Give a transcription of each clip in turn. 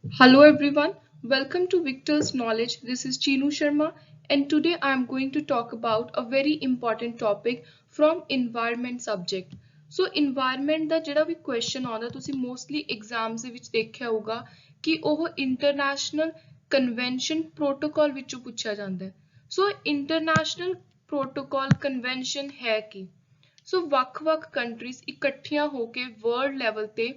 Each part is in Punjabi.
Hello everyone, welcome to Victor's Knowledge. This is Chinu Sharma and today I am going to talk about a very important topic from environment subject. So environment ਦਾ ਜਿਹੜਾ ਵੀ question ਆਉਂਦਾ ਤੁਸੀਂ mostly exams ਦੇ ਵਿੱਚ ਦੇਖਿਆ ਹੋਊਗਾ ਕਿ ਉਹ international convention protocol ਵਿੱਚੋਂ ਪੁੱਛਿਆ ਜਾਂਦਾ ਹੈ। ਸੋ international protocol convention ਹੈ ਕੀ? ਸੋ ਵੱਖ-ਵੱਖ ਕੰਟਰੀਜ਼ ਇਕੱਠੀਆਂ ਹੋ ਕੇ ਵਰਲਡ ਲੈਵਲ ਤੇ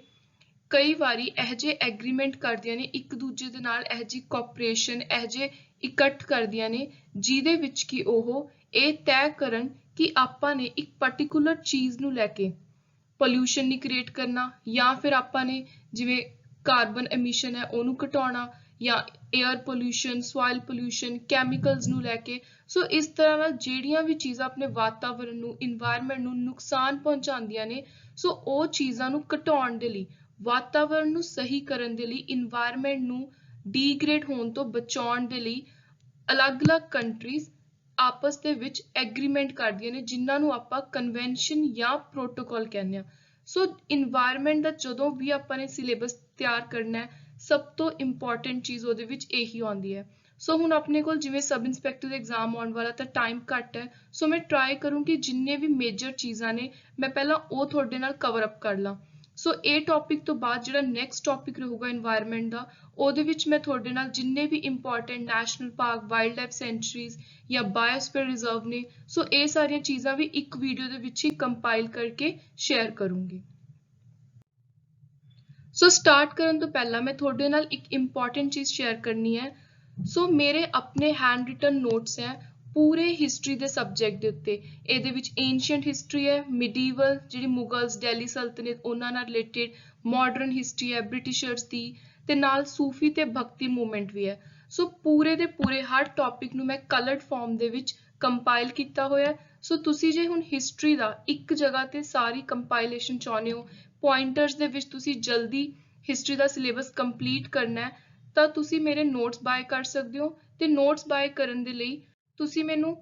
ਕਈ ਵਾਰੀ ਇਹ ਜਿਹੇ ਐਗਰੀਮੈਂਟ ਕਰਦੀਆਂ ਨੇ ਇੱਕ ਦੂਜੇ ਦੇ ਨਾਲ ਇਹ ਜਿਹੀ ਕੋਆਪਰੇਸ਼ਨ ਇਹ ਜਿਹੇ ਇਕੱਠ ਕਰਦੀਆਂ ਨੇ ਜਿਹਦੇ ਵਿੱਚ ਕਿ ਉਹ ਇਹ ਤੈਅ ਕਰਨ ਕਿ ਆਪਾਂ ਨੇ ਇੱਕ ਪਾਰਟਿਕੂਲਰ ਚੀਜ਼ ਨੂੰ ਲੈ ਕੇ ਪੋਲਿਊਸ਼ਨ ਨਹੀਂ ਕ੍ਰੀਏਟ ਕਰਨਾ ਜਾਂ ਫਿਰ ਆਪਾਂ ਨੇ ਜਿਵੇਂ ਕਾਰਬਨ ਐਮਿਸ਼ਨ ਹੈ ਉਹਨੂੰ ਘਟਾਉਣਾ ਜਾਂ air pollution soil pollution chemicals ਨੂੰ ਲੈ ਕੇ ਸੋ ਇਸ ਤਰ੍ਹਾਂ ਨਾਲ ਜਿਹੜੀਆਂ ਵੀ ਚੀਜ਼ਾਂ ਆਪਣੇ ਵਾਤਾਵਰਣ ਨੂੰ ਇਨਵਾਇਰਨਮੈਂਟ ਨੂੰ ਨੁਕਸਾਨ ਪਹੁੰਚਾਉਂਦੀਆਂ ਨੇ ਸੋ ਉਹ ਚੀਜ਼ਾਂ ਨੂੰ ਘਟਾਉਣ ਦੇ ਲਈ ਵਾਤਾਵਰਣ ਨੂੰ ਸਹੀ ਕਰਨ ਦੇ ਲਈ ਇਨਵਾਇਰਨਮੈਂਟ ਨੂੰ ਡੀਗ੍ਰੇਡ ਹੋਣ ਤੋਂ ਬਚਾਉਣ ਦੇ ਲਈ ਅਲੱਗ-ਅਲੱਗ ਕੰਟਰੀਜ਼ ਆਪਸ ਦੇ ਵਿੱਚ ਐਗਰੀਮੈਂਟ ਕਰਦੀਆਂ ਨੇ ਜਿਨ੍ਹਾਂ ਨੂੰ ਆਪਾਂ ਕਨਵੈਨਸ਼ਨ ਜਾਂ ਪ੍ਰੋਟੋਕਾਲ ਕਹਿੰਦੇ ਆ ਸੋ ਇਨਵਾਇਰਨਮੈਂਟ ਦਾ ਜਦੋਂ ਵੀ ਆਪਾਂ ਨੇ ਸਿਲੇਬਸ ਤਿਆਰ ਕਰਨਾ ਹੈ ਸਭ ਤੋਂ ਇੰਪੋਰਟੈਂਟ ਚੀਜ਼ ਉਹਦੇ ਵਿੱਚ ਇਹੀ ਆਉਂਦੀ ਹੈ ਸੋ ਹੁਣ ਆਪਣੇ ਕੋਲ ਜਿਵੇਂ ਸਬ ਇੰਸਪੈਕਟਰ ਦਾ ਐਗਜ਼ਾਮ ਆਉਣ ਵਾਲਾ ਤਾਂ ਟਾਈਮ ਘੱਟ ਹੈ ਸੋ ਮੈਂ ਟਰਾਈ ਕਰੂੰਗੀ ਜਿੰਨੇ ਵੀ ਮੇਜਰ ਚੀਜ਼ਾਂ ਨੇ ਮੈਂ ਪਹਿਲਾਂ ਉਹ ਤੁਹਾਡੇ ਨਾਲ ਕਵਰ ਅਪ ਕਰ ਲਾਂ ਸੋ ਇਹ ਟੌਪਿਕ ਤੋਂ ਬਾਅਦ ਜਿਹੜਾ ਨੈਕਸਟ ਟੌਪਿਕ ਰਹੂਗਾ ਇਨਵਾਇਰਨਮੈਂਟ ਦਾ ਉਹਦੇ ਵਿੱਚ ਮੈਂ ਤੁਹਾਡੇ ਨਾਲ ਜਿੰਨੇ ਵੀ important national park wildlife sanctuaries ਜਾਂ ਬਾਇਓਸਫੀਅਰ ਰਿਜ਼ਰਵ ਨੇ ਸੋ ਇਹ ਸਾਰੀਆਂ ਚੀਜ਼ਾਂ ਵੀ ਇੱਕ ਵੀਡੀਓ ਦੇ ਵਿੱਚ ਹੀ ਕੰਪਾਈਲ ਕਰਕੇ ਸ਼ੇਅਰ ਕਰੂੰਗੀ ਸੋ ਸਟਾਰਟ ਕਰਨ ਤੋਂ ਪਹਿਲਾਂ ਮੈਂ ਤੁਹਾਡੇ ਨਾਲ ਇੱਕ ਇੰਪੋਰਟੈਂਟ ਚੀਜ਼ ਸ਼ੇਅਰ ਕਰਨੀ ਹੈ ਸੋ ਮੇਰੇ ਆਪਣੇ ਹੈਂਡ ਰਿਟਨ ਨੋਟਸ ਹੈ ਪੂਰੇ ਹਿਸਟਰੀ ਦੇ ਸਬਜੈਕਟ ਦੇ ਉੱਤੇ ਇਹਦੇ ਵਿੱਚ ਏਂਸ਼ੀਅੰਟ ਹਿਸਟਰੀ ਹੈ ਮਿਡੀਵਲ ਜਿਹੜੀ ਮੁਗਲਸ ਦਿੱਲੀ ਸਲਤਨਤ ਉਹਨਾਂ ਨਾਲ ਰਿਲੇਟਡ ਮਾਡਰਨ ਹਿਸਟਰੀ ਹੈ ਬ੍ਰਿਟਿਸ਼ਰਸ ਦੀ ਤੇ ਨਾਲ ਸੂਫੀ ਤੇ ਭਗਤੀ ਮੂਵਮੈਂਟ ਵੀ ਹੈ ਸੋ ਪੂਰੇ ਦੇ ਪੂਰੇ ਹਰ ਟੌਪਿਕ ਨੂੰ ਮੈਂ ਕਲਰਡ ਫਾਰਮ ਦੇ ਵਿੱਚ ਕੰਪਾਈਲ ਕੀਤਾ ਹੋਇਆ ਸੋ ਤੁਸੀਂ ਜੇ ਹੁਣ ਹਿਸਟਰੀ ਦਾ ਇੱਕ ਜਗ੍ਹਾ ਤੇ ਸਾਰੀ ਕੰਪਾਈਲੇਸ਼ਨ ਚਾਹੁੰਦੇ ਹੋ ਪੁਆਇੰਟਰਸ ਦੇ ਵਿੱਚ ਤੁਸੀਂ ਜਲਦੀ ਹਿਸਟਰੀ ਦਾ ਸਿਲੇਬਸ ਕੰਪਲੀਟ ਕਰਨਾ ਹੈ ਤਾਂ ਤੁਸੀਂ ਮੇਰੇ ਨੋਟਸ ਬਾਏ ਕਰ ਸਕਦੇ ਹੋ ਤੇ ਨੋਟਸ ਬਾਏ ਕਰਨ ਦੇ ਲਈ ਤੁਸੀਂ ਮੈਨੂੰ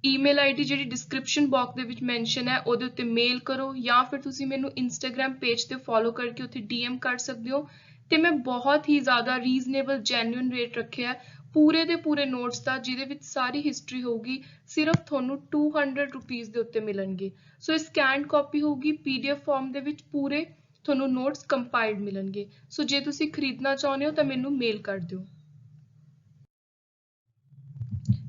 ਈਮੇਲ ਆਈਡੀ ਜਿਹੜੀ ਡਿਸਕ੍ਰਿਪਸ਼ਨ ਬਾਕਸ ਦੇ ਵਿੱਚ ਮੈਂਸ਼ਨ ਹੈ ਉਹਦੇ ਉੱਤੇ ਮੇਲ ਕਰੋ ਜਾਂ ਫਿਰ ਤੁਸੀਂ ਮੈਨੂੰ ਇੰਸਟਾਗ੍ਰam ਪੇਜ ਤੇ ਫੋਲੋ ਕਰਕੇ ਉੱਥੇ ਡੀਐਮ ਕਰ ਸਕਦੇ ਹੋ ਤੇ ਮੈਂ ਬਹੁਤ ਹੀ ਜ਼ਿਆਦਾ ਰੀਜ਼ਨੇਬਲ ਜੈਨੂਇਨ ਰੇਟ ਰੱਖਿਆ ਪੂਰੇ ਦੇ ਪੂਰੇ ਨੋਟਸ ਦਾ ਜਿਹਦੇ ਵਿੱਚ ਸਾਰੀ ਹਿਸਟਰੀ ਹੋਊਗੀ ਸਿਰਫ ਤੁਹਾਨੂੰ 200 ਰੁਪੀਜ਼ ਦੇ ਉੱਤੇ ਮਿਲਣਗੇ ਸੋ ਇਹ ਸਕੈਨਡ ਕਾਪੀ ਹੋਊਗੀ ਪੀਡੀਐਫ ਫਾਰਮ ਦੇ ਵਿੱਚ ਪੂਰੇ ਤੁਹਾਨੂੰ ਨੋਟਸ ਕੰਪਾਈਲਡ ਮਿਲਣਗੇ ਸੋ ਜੇ ਤੁਸੀਂ ਖਰੀਦਣਾ ਚਾਹੁੰਦੇ ਹੋ ਤਾਂ ਮੈਨੂੰ ਮੇਲ ਕਰ ਦਿਓ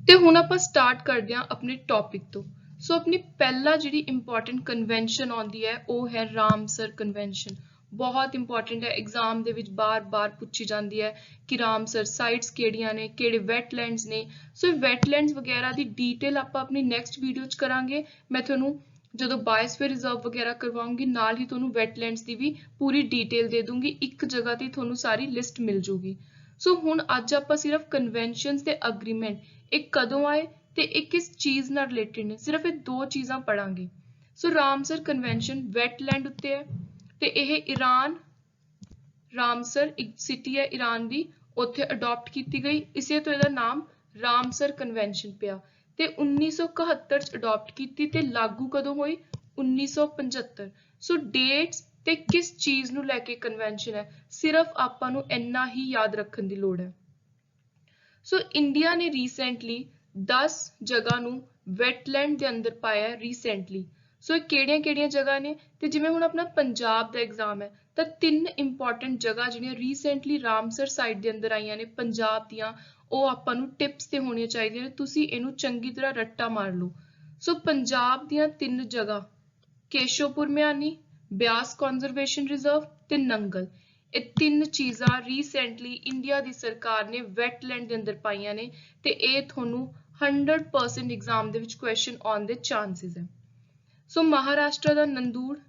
ਤੇ ਹੁਣ ਆਪਾਂ ਸਟਾਰਟ ਕਰਦੇ ਹਾਂ ਆਪਣੇ ਟੌਪਿਕ ਤੋਂ ਸੋ ਆਪਣੀ ਪਹਿਲਾ ਜਿਹੜੀ ਇੰਪੋਰਟੈਂਟ ਕਨਵੈਨਸ਼ਨ ਆਉਂਦੀ ਹੈ ਉਹ ਹੈ ਰਾਮਸਰ ਕਨਵੈਨਸ਼ਨ ਬਹੁਤ ਇੰਪੋਰਟੈਂਟ ਹੈ ਐਗਜ਼ਾਮ ਦੇ ਵਿੱਚ ਬਾਰ-ਬਾਰ ਪੁੱਛੀ ਜਾਂਦੀ ਹੈ ਕਿ ਰਾਮਸਰ ਸਾਈਟਸ ਕਿਹੜੀਆਂ ਨੇ ਕਿਹੜੇ ਵੈਟਲੈਂਡਸ ਨੇ ਸੋ ਵੈਟਲੈਂਡਸ ਵਗੈਰਾ ਦੀ ਡੀਟੇਲ ਆਪਾਂ ਆਪਣੀ ਨੈਕਸਟ ਵੀਡੀਓ 'ਚ ਕਰਾਂਗੇ ਮੈਂ ਤੁਹਾਨੂੰ ਜਦੋਂ ਬਾਇਓਸਫੀਅਰ ਰਿਜ਼ਰਵ ਵਗੈਰਾ ਕਰਵਾਉਂਗੀ ਨਾਲ ਹੀ ਤੁਹਾਨੂੰ ਵੈਟਲੈਂਡਸ ਦੀ ਵੀ ਪੂਰੀ ਡੀਟੇਲ ਦੇ ਦੂੰਗੀ ਇੱਕ ਜਗ੍ਹਾ ਤੇ ਤੁਹਾਨੂੰ ਸਾਰੀ ਲਿਸਟ ਮਿਲ ਜੂਗੀ ਸੋ ਹੁਣ ਅੱਜ ਆਪਾਂ ਸਿਰਫ ਕਨਵੈਨਸ਼ਨਸ ਤੇ ਅਗਰੀਮੈਂਟ ਇਹ ਕਦੋਂ ਆਏ ਤੇ ਇਹ ਕਿਸ ਚੀਜ਼ ਨਾਲ ਰਿਲੇਟਡ ਨੇ ਸਿਰਫ ਇਹ ਦੋ ਚੀਜ਼ਾਂ ਪੜਾਂਗੇ ਸੋ ਰਾਮਸਰ ਕਨਵੈਨਸ਼ਨ ਵੈਟਲੈਂਡ ਉੱਤੇ ਹੈ ਤੇ ਇਹ ਈਰਾਨ ਰਾਮਸਰ ਇੱਕ ਸਿਟੀ ਹੈ ਈਰਾਨ ਦੀ ਉੱਥੇ ਅਡਾਪਟ ਕੀਤੀ ਗਈ ਇਸੇ ਤੋਂ ਇਹਦਾ ਨਾਮ ਰਾਮਸਰ ਕਨਵੈਨਸ਼ਨ ਪਿਆ ਤੇ 1971 ਚ ਅਡਾਪਟ ਕੀਤੀ ਤੇ ਲਾਗੂ ਕਦੋਂ ਹੋਈ 1975 ਸੋ ਡੇਟਸ ਤੇ ਕਿਸ ਚੀਜ਼ ਨੂੰ ਲੈ ਕੇ ਕਨਵੈਨਸ਼ਨ ਹੈ ਸਿਰਫ ਆਪਾਂ ਨੂੰ ਇੰਨਾ ਹੀ ਯਾਦ ਰੱਖਣ ਦੀ ਲੋੜ ਹੈ ਸੋ ਇੰਡੀਆ ਨੇ ਰੀਸੈਂਟਲੀ 10 ਜਗ੍ਹਾ ਨੂੰ ਵੈਟਲੈਂਡ ਦੇ ਅੰਦਰ ਪਾਇਆ ਰੀਸੈਂਟਲੀ ਸੋ ਇਹ ਕਿਹੜੀਆਂ-ਕਿਹੜੀਆਂ ਜਗ੍ਹਾ ਨੇ ਤੇ ਜਿਵੇਂ ਹੁਣ ਆਪਣਾ ਪੰਜਾਬ ਦਾ ਐਗਜ਼ਾਮ ਹੈ ਤਾਂ ਤਿੰਨ ਇੰਪੋਰਟੈਂਟ ਜਗ੍ਹਾ ਜਿਹੜੀਆਂ ਰੀਸੈਂਟਲੀ ਰਾਮਸਰ ਸਾਈਟ ਦੇ ਅੰਦਰ ਆਈਆਂ ਨੇ ਪੰਜਾਬ ਦੀਆਂ ਉਹ ਆਪਾਂ ਨੂੰ ਟਿਪਸ ਤੇ ਹੋਣੀਆਂ ਚਾਹੀਦੀਆਂ ਨੇ ਤੁਸੀਂ ਇਹਨੂੰ ਚੰਗੀ ਤਰ੍ਹਾਂ ਰੱਟਾ ਮਾਰ ਲਓ ਸੋ ਪੰਜਾਬ ਦੀਆਂ ਤਿੰਨ ਜਗ੍ਹਾ ਕੇਸ਼ਵਪੁਰ ਮਿਆਨੀ ਬਿਆਸ ਕੰਜ਼ਰਵੇਸ਼ਨ ਰਿਜ਼ਰਵ ਤੇ ਨੰਗਲ ਇਹ ਤਿੰਨ ਚੀਜ਼ਾਂ ਰੀਸੈਂਟਲੀ ਇੰਡੀਆ ਦੀ ਸਰਕਾਰ ਨੇ ਵੈਟਲੈਂਡ ਦੇ ਅੰਦਰ ਪਾਈਆਂ ਨੇ ਤੇ ਇਹ ਤੁਹਾਨੂੰ 100% ਐਗਜ਼ਾਮ ਦੇ ਵਿੱਚ ਕੁਐਸਚਨ ਆਉਣ ਦੇ ਚਾਂਸਸ ਹੈ ਸੋ ਮਹਾਰਾਸ਼ਟਰ ਦਾ ਨੰਦੂਰ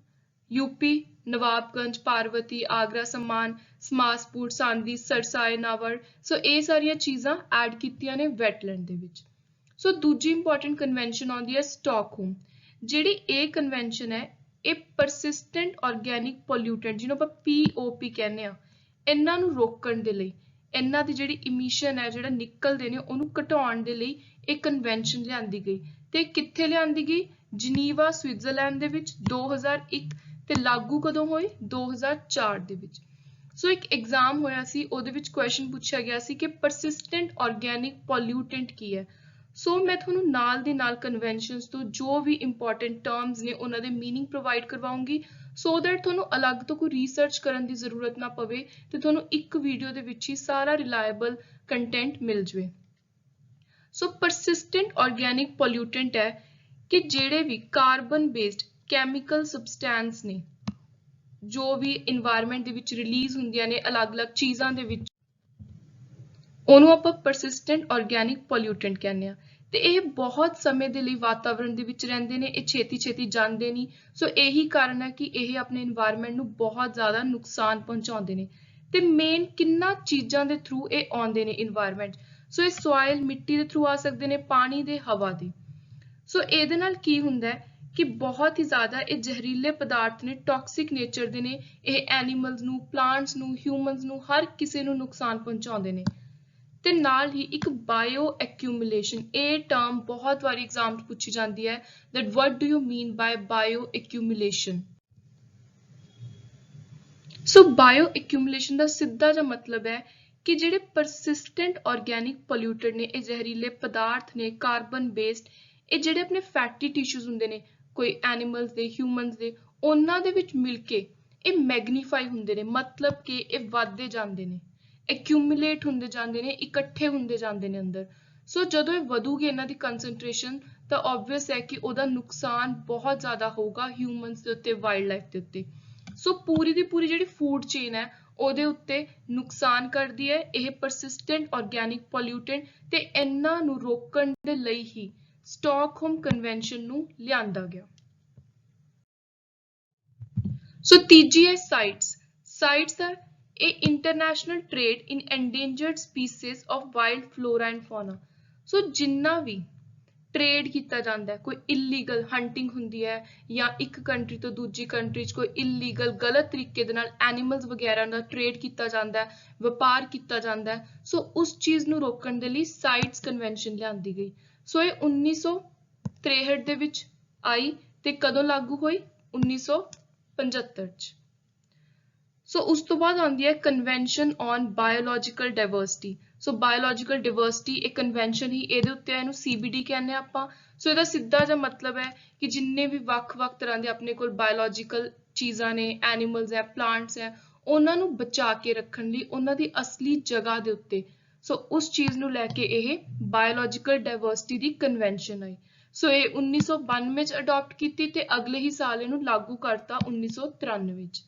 यूपी नवाबगंज पार्वती आगरा सम्मान ਸਮਾਸਪੁਰ ਸਾਂਦੀ ਸਰਸਾਏ ਨਾਵਰ ਸੋ ਇਹ ਸਾਰੀਆਂ ਚੀਜ਼ਾਂ ਐਡ ਕੀਤੀਆਂ ਨੇ ਵੈਟਲੈਂਡ ਦੇ ਵਿੱਚ ਸੋ ਦੂਜੀ ਇੰਪੋਰਟੈਂਟ ਕਨਵੈਨਸ਼ਨ ਆਉਂਦੀ ਹੈ ਸਟਾਕਹੋਮ ਜਿਹੜੀ ਇਹ ਕਨਵੈਨਸ਼ਨ ਹੈ ਇਹ ਪਰਸਿਸਟੈਂਟ ਆਰਗੈਨਿਕ ਪੋਲਿਊਟੈਂਟ ਜਿਹਨੂੰ ਆਪਾਂ POP ਕਹਿੰਦੇ ਆ ਇਹਨਾਂ ਨੂੰ ਰੋਕਣ ਦੇ ਲਈ ਇਹਨਾਂ ਦੀ ਜਿਹੜੀ ਇਮਿਸ਼ਨ ਹੈ ਜਿਹੜਾ ਨਿਕਲਦੇ ਨੇ ਉਹਨੂੰ ਘਟਾਉਣ ਦੇ ਲਈ ਇਹ ਕਨਵੈਨਸ਼ਨ ਲਿਆਂਦੀ ਗਈ ਤੇ ਕਿੱਥੇ ਲਿਆਂਦੀ ਗਈ ਜਨੀਵਾ ਸਵਿਟਜ਼ਰਲੈਂਡ ਦੇ ਵਿੱਚ 2001 ਤੇ ਲਾਗੂ ਕਦੋਂ ਹੋਈ 2004 ਦੇ ਵਿੱਚ ਸੋ ਇੱਕ ਐਗਜ਼ਾਮ ਹੋਇਆ ਸੀ, ਉਹਦੇ ਵਿੱਚ ਕੁਐਸਚਨ ਪੁੱਛਿਆ ਗਿਆ ਸੀ ਕਿ ਪਰਸਿਸਟੈਂਟ ਆਰਗੈਨਿਕ ਪੋਲਿਊਟੈਂਟ ਕੀ ਹੈ। ਸੋ ਮੈਂ ਤੁਹਾਨੂੰ ਨਾਲ ਦੀ ਨਾਲ ਕਨਵੈਨਸ਼ਨਸ ਤੋਂ ਜੋ ਵੀ ਇੰਪੋਰਟੈਂਟ ਟਰਮਸ ਨੇ ਉਹਨਾਂ ਦੇ ਮੀਨਿੰਗ ਪ੍ਰੋਵਾਈਡ ਕਰਵਾਉਂਗੀ, ਸੋ ਦੈਟ ਤੁਹਾਨੂੰ ਅਲੱਗ ਤੋਂ ਕੋਈ ਰਿਸਰਚ ਕਰਨ ਦੀ ਜ਼ਰੂਰਤ ਨਾ ਪਵੇ ਤੇ ਤੁਹਾਨੂੰ ਇੱਕ ਵੀਡੀਓ ਦੇ ਵਿੱਚ ਹੀ ਸਾਰਾ ਰਿਲਾਇਬਲ ਕੰਟੈਂਟ ਮਿਲ ਜਾਵੇ। ਸੋ ਪਰਸਿਸਟੈਂਟ ਆਰਗੈਨਿਕ ਪੋਲਿਊਟੈਂਟ ਹੈ ਕਿ ਜਿਹੜੇ ਵੀ ਕਾਰਬਨ ਬੇਸਡ ਕੈਮੀਕਲ ਸਬਸਟੈਂਸ ਨੇ ਜੋ ਵੀ ਇਨਵਾਇਰਨਮੈਂਟ ਦੇ ਵਿੱਚ ਰਿਲੀਜ਼ ਹੁੰਦੀਆਂ ਨੇ ਅਲੱਗ-ਅਲੱਗ ਚੀਜ਼ਾਂ ਦੇ ਵਿੱਚ, ਉਹਨੂੰ ਆਪਾਂ ਪਰਸਿਸਟੈਂਟ ਆਰਗੈਨਿਕ ਪੋਲਿਊਟੈਂਟ ਕਹਿੰਦੇ ਆ। ਤੇ ਇਹ ਬਹੁਤ ਸਮੇਂ ਦੇ ਲਈ ਵਾਤਾਵਰਣ ਦੇ ਵਿੱਚ ਰਹਿੰਦੇ ਨੇ, ਇਹ ਛੇਤੀ ਜਾਂਦੇ ਨਹੀਂ। ਸੋ ਇਹੀ ਕਾਰਨ ਹੈ ਕਿ ਇਹ ਆਪਣੇ ਇਨਵਾਇਰਨਮੈਂਟ ਨੂੰ ਬਹੁਤ ਜ਼ਿਆਦਾ ਨੁਕਸਾਨ ਪਹੁੰਚਾਉਂਦੇ ਨੇ। ਤੇ ਮੇਨ ਕਿੰਨਾ ਚੀਜ਼ਾਂ ਦੇ ਥਰੂ ਇਹ ਆਉਂਦੇ ਨੇ ਇਨਵਾਇਰਨਮੈਂਟ। ਸੋ ਇਹ ਸੋਇਲ ਮਿੱਟੀ ਦੇ ਥਰੂ ਆ ਸਕਦੇ ਨੇ, ਪਾਣੀ ਦੇ, ਹਵਾ ਦੇ। ਸੋ ਇਹਦੇ ਨਾਲ ਕੀ ਹੁੰਦਾ ਹੈ ਕਿ ਬਹੁਤ ਹੀ ਜ਼ਿਆਦਾ ਇਹ ਜ਼ਹਿਰੀਲੇ ਪਦਾਰਥ ਨੇ, ਟੌਕਸਿਕ ਨੇਚਰ ਦੇ ਨੇ। ਇਹ ਐਨੀਮਲਸ ਨੂੰ, ਪਲਾਂਟਸ ਨੂੰ, ਹਿਊਮਨਸ ਨੂੰ, ਹਰ ਕਿਸੇ ਨੂੰ ਨੁਕਸਾਨ ਪਹੁੰਚਾਉਂਦੇ ਨੇ। ਤੇ ਨਾਲ ਹੀ ਇੱਕ ਬਾਇਓ ਐਕਿਊਮੂਲੇਸ਼ਨ, ਇਹ ਟਰਮ ਬਹੁਤ ਵਾਰੀ ਐਗਜ਼ਾਮ 'ਚ ਪੁੱਛੀ ਜਾਂਦੀ ਹੈ that what do you mean by bioaccumulation. So bioaccumulation ਦਾ ਸਿੱਧਾ ਜਿਹਾ ਮਤਲਬ ਹੈ ਕਿ ਜਿਹੜੇ ਪਰਸਿਸਟੈਂਟ ਆਰਗੈਨਿਕ ਪੋਲਿਊਟਡ ਨੇ, ਇਹ ਜ਼ਹਿਰੀਲੇ ਪਦਾਰਥ ਨੇ ਕਾਰਬਨ ਬੇਸਡ, ਇਹ ਜਿਹੜੇ ਆਪਣੇ ਫੈਟੀ ਟਿਸ਼ੂਜ਼ ਹੁੰਦੇ ਨੇ ਕੋਈ ਐਨੀਮਲਸ ਦੇ, ਹਿਊਮਨਸ ਦੇ, ਉਹਨਾਂ ਦੇ ਵਿੱਚ ਮਿਲ ਕੇ ਇਹ ਮੈਗਨੀਫਾਈ ਹੁੰਦੇ ਨੇ, ਮਤਲਬ ਕਿ ਇਹ ਵੱਧਦੇ ਜਾਂਦੇ ਨੇ, ਐਕਿਊਮੂਲੇਟ ਹੁੰਦੇ ਜਾਂਦੇ ਨੇ, ਇਕੱਠੇ ਹੁੰਦੇ ਜਾਂਦੇ ਨੇ ਅੰਦਰ। ਸੋ ਜਦੋਂ ਇਹ ਵਧੂਗੀ ਇਹਨਾਂ ਦੀ ਕੰਸੈਂਟ੍ਰੇਸ਼ਨ, ਤਾਂ ਆਬਵੀਅਸ ਹੈ ਕਿ ਉਹਦਾ ਨੁਕਸਾਨ ਬਹੁਤ ਜ਼ਿਆਦਾ ਹੋਊਗਾ ਹਿਊਮਨਸ ਦੇ ਉੱਤੇ, ਵਾਈਲਡ ਲਾਈਫ ਦੇ ਉੱਤੇ। ਸੋ ਪੂਰੀ ਦੀ ਪੂਰੀ ਜਿਹੜੀ ਫੂਡ ਚੇਨ ਹੈ ਉਹਦੇ ਉੱਤੇ ਨੁਕਸਾਨ ਕਰਦੀ ਹੈ ਇਹ ਪਰਸਿਸਟੈਂਟ ਆਰਗੈਨਿਕ ਪੋਲਿਊਟੈਂਟ। ਤੇ ਇਹਨਾਂ ਨੂੰ ਰੋਕਣ ਦੇ ਲਈ ਹੀ ਸਟਾਕਹੋਮ ਕਨਵੈਨਸ਼ਨ ਨੂੰ ਲਿਆਂਦਾ ਗਿਆ। ਸੋ ਤੀਜੀ ਹੈ ਸਾਈਟਸ। ਸਾਈਟਸ ਆ ਇਹ international trade in endangered species of wild flora and fauna. So ਜਿੰਨਾ ਵੀ ਟ੍ਰੇਡ ਕੀਤਾ ਜਾਂਦਾ ਹੈ, ਕੋਈ ਇਲੀਗਲ ਹੰਟਿੰਗ ਹੁੰਦੀ ਹੈ ਜਾਂ ਇੱਕ ਕੰਟਰੀ ਤੋਂ ਦੂਜੀ ਕੰਟਰੀ 'ਚ ਕੋਈ ਇਲੀਗਲ ਗਲਤ ਤਰੀਕੇ ਦੇ ਨਾਲ ਐਨੀਮਲਸ ਵਗੈਰਾ ਦਾ ਟ੍ਰੇਡ ਕੀਤਾ ਜਾਂਦਾ ਹੈ, ਵਪਾਰ ਕੀਤਾ ਜਾਂਦਾ ਹੈ। ਸੋ ਉਸ ਚੀਜ਼ ਨੂੰ ਰੋਕਣ ਦੇ ਲਈ ਸਾਈਟਸ ਕਨਵੈਨਸ਼ਨ ਲਿਆਂਦੀ ਗਈ। ਸੋ ਇਹ 1963 ਦੇ ਵਿੱਚ ਆਈ ਤੇ ਕਦੋਂ ਲਾਗੂ ਹੋਈ? 1975 'ਚ। ਸੋ ਉਸ ਤੋਂ ਬਾਅਦ ਆਉਂਦੀ ਹੈ convention on biological diversity. So biological diversity ਇੱਕ ਕਨਵੈਨਸ਼ਨ ਹੀ, ਇਹਦੇ ਉੱਤੇ ਇਹਨੂੰ CBD ਕਹਿੰਦੇ ਆਪਾਂ। ਸੋ ਇਹਦਾ ਸਿੱਧਾ ਜਿਹਾ ਮਤਲਬ ਹੈ ਕਿ ਜਿੰਨੇ ਵੀ ਵੱਖ-ਵੱਖ ਤਰ੍ਹਾਂ ਦੇ ਆਪਣੇ ਕੋਲ ਬਾਇਓਲੋਜੀਕਲ ਚੀਜ਼ਾਂ ਨੇ, ਐਨੀਮਲਸ ਹੈ, ਪਲਾਂਟਸ ਹੈ, ਉਹਨਾਂ ਨੂੰ ਬਚਾ ਕੇ ਰੱਖਣ ਲਈ ਉਹਨਾਂ ਦੀ ਅਸਲੀ ਜਗ੍ਹਾ ਦੇ ਉੱਤੇ, ਸੋ ਉਸ ਚੀਜ਼ ਨੂੰ ਲੈ ਕੇ ਇਹ ਬਾਇਓਲੋਜੀਕਲ ਡਾਇਵਰਸਿਟੀ ਦੀ ਕਨਵੈਨਸ਼ਨ ਆਈ। ਸੋ ਇਹ 1992 ਚ ਅਡਾਪਟ ਕੀਤੀ ਤੇ ਅਗਲੇ ਹੀ ਸਾਲ ਇਹਨੂੰ ਲਾਗੂ ਕਰਤਾ 1993 ਵਿੱਚ।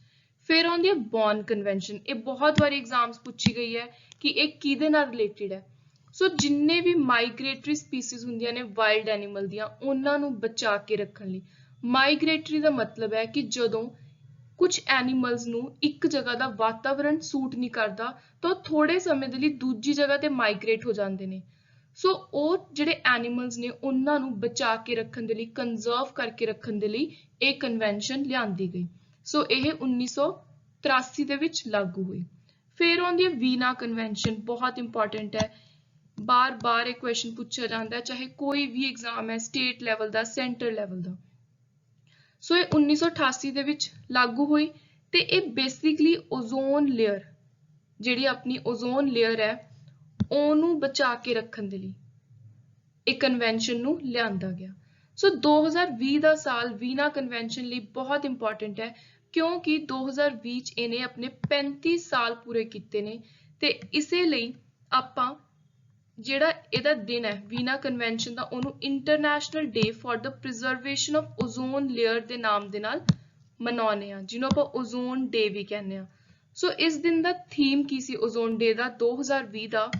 ਫਿਰ ਆਉਂਦੀ ਹੈ ਬੌਨ ਕਨਵੈਨਸ਼ਨ। ਇਹ ਬਹੁਤ ਵਾਰੀ ਐਗਜ਼ਾਮਸ ਪੁੱਛੀ ਗਈ ਹੈ ਕਿ ਇਹ ਕਿਹਦੇ ਨਾਲ ਰਿਲੇਟਡ ਹੈ। ਸੋ ਜਿੰਨੇ ਵੀ ਮਾਈਗ੍ਰੇਟਰੀ ਸਪੀਸੀਜ਼ ਹੁੰਦੀਆਂ ਨੇ ਵਾਈਲਡ ਐਨੀਮਲ ਦੀਆਂ, ਉਹਨਾਂ ਨੂੰ ਬਚਾ ਕੇ ਰੱਖਣ ਲਈ। ਮਾਈਗ੍ਰੇਟਰੀ ਦਾ ਮਤਲਬ ਹੈ ਕਿ ਜਦੋਂ ਕੁਝ ਐਨੀਮਲਸ ਨੂੰ ਇੱਕ ਜਗ੍ਹਾ ਦਾ ਵਾਤਾਵਰਣ ਸੂਟ ਨਹੀਂ ਕਰਦਾ ਤਾਂ ਉਹ ਥੋੜੇ ਸਮੇਂ ਦੇ ਲਈ ਦੂਜੀ ਜਗ੍ਹਾ ਤੇ ਮਾਈਗ੍ਰੇਟ ਹੋ ਜਾਂਦੇ ਨੇ। ਸੋ ਉਹ ਜਿਹੜੇ ਐਨੀਮਲਸ ਨੇ ਉਹਨਾਂ ਨੂੰ ਬਚਾ ਕੇ ਰੱਖਣ ਦੇ ਲਈ, ਕੰਜ਼ਰਵ ਕਰਕੇ ਰੱਖਣ ਦੇ ਲਈ ਇਹ ਕਨਵੈਨਸ਼ਨ ਲਿਆਂਦੀ ਗਈ। ਸੋ ਇਹ 1983 ਦੇ ਵਿੱਚ ਲਾਗੂ ਹੋਈ। ਫਿਰ ਆਉਂਦੀ ਹੈ ਵੀਨਾ ਕਨਵੈਨਸ਼ਨ, ਬਹੁਤ ਇੰਪੋਰਟੈਂਟ ਹੈ, ਬਾਰ-ਬਾਰ ਇਹ ਕੁਐਸਚਨ ਪੁੱਛਿਆ ਜਾਂਦਾ ਹੈ, ਚਾਹੇ ਕੋਈ ਵੀ ਐਗਜ਼ਾਮ ਹੈ, ਸਟੇਟ ਲੈਵਲ ਦਾ, ਸੈਂਟਰ ਲੈਵਲ ਦਾ। ਸੋ ਇਹ 1988 ਦੇ ਵਿੱਚ ਲਾਗੂ ਹੋਈ ਤੇ ਇਹ ਬੇਸਿਕਲੀ ਓਜ਼ੋਨ ਲੇਅਰ, ਜਿਹੜੀ ਆਪਣੀ ਓਜ਼ੋਨ ਲੇਅਰ ਹੈ, ਉਹਨੂੰ ਬਚਾ ਕੇ ਰੱਖਣ ਦੇ ਲਈ ਇਹ ਕਨਵੈਨਸ਼ਨ ਨੂੰ ਲਿਆਂਦਾ ਗਿਆ। ਸੋ 2020 ਦਾ ਸਾਲ ਵੀਨਾ ਕਨਵੈਨਸ਼ਨ ਲਈ ਬਹੁਤ ਇੰਪੋਰਟੈਂਟ ਹੈ ਕਿਉਂਕਿ 2020 ਚ ਇਹਨੇ ਆਪਣੇ 35 ਸਾਲ ਪੂਰੇ ਕੀਤੇ ਨੇ ਤੇ ਇਸੇ ਲਈ ਆਪਾਂ ਜਿਹੜਾ ਇਹਦਾ ਦਿਨ ਹੈ ਵੀਨਾ ਕਨਵੈਨਸ਼ਨ ਦਾ, ਉਹਨੂੰ international day for the preservation of ozone layer ਦੇ ਨਾਮ ਦੇ ਨਾਲ ਮਨਾਉਂਦੇ ਆ, ਜਿਹਨੂੰ ਆਪਾਂ ਓਜ਼ੋਨ ਡੇ ਵੀ ਕਹਿੰਦੇ ਆ। ਸੋ ਇਸ ਦਿਨ ਦਾ ਥੀਮ ਕੀ ਸੀ ਓਜ਼ੋਨ ਡੇ ਦਾ 2020 ਦਾ?